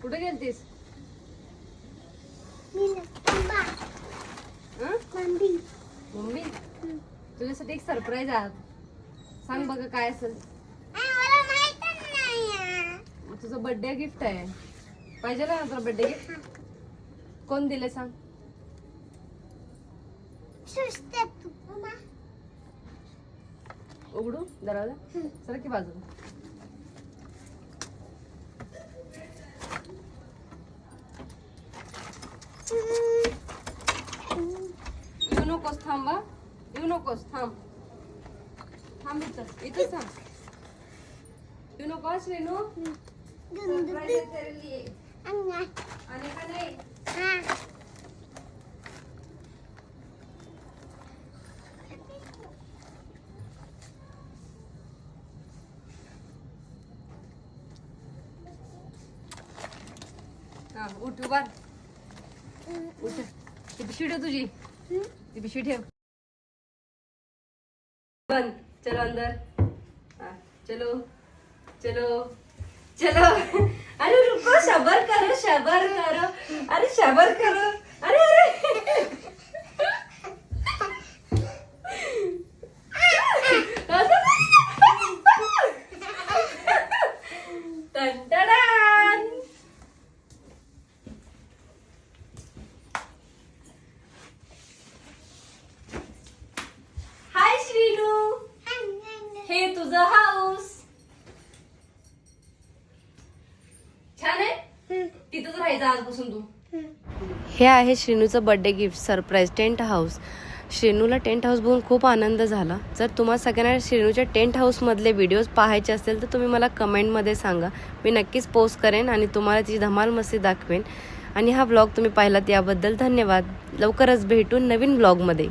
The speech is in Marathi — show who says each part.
Speaker 1: कुठे गेलतीस? मम्मी तुझ्यासाठी एक सरप्राईज आहे. सांग बघा काय असेल. तुझं बर्थडे गिफ्ट आहे. पाहिजे ना तुला बर्थडे गिफ्ट? कोण दिले सांग? उघडू दरवाजा. सर की बाजू. येऊ नकोस. थांबा. येऊ नकोस. थांब थांब. इथंच थांब. येऊ नको श्रेनू. सरप्राइज आहे तेरे लिए. आने का नहीं? हाँ उठ उभा. उठ. ती पिशवी ठेव तुझी. ती पिशवी ठेव. बंद. चलो अंदर. हाँ चलो चलो चलो. अरे रुको. सबर करो. सबर करो. अरे सबर करो. अरे अरे टन-टन-टन. हाय श्रीनू. हे तुझं हाऊस. छान आहे. तिथंच राहायचं आजपासून तू. हे आहे श्रीनूचं birthday gift surprise tent house. श्रीनूला टेंट हाऊस बघून खूप आनंद झाला. जर तुम्हाला सगळ्यांना श्रीनूच्या टेंट हाऊसमधले व्हिडिओज पाहायचे असतील तर तुम्ही मला कमेंटमध्ये सांगा. मी नक्कीच पोस्ट करेन आणि तुम्हाला तिची धमाल मस्ती दाखवेन. आणि हा व्लॉग तुम्ही पाहिलात याबद्दल धन्यवाद. लवकरच भेटून नवीन व्लॉगमध्ये.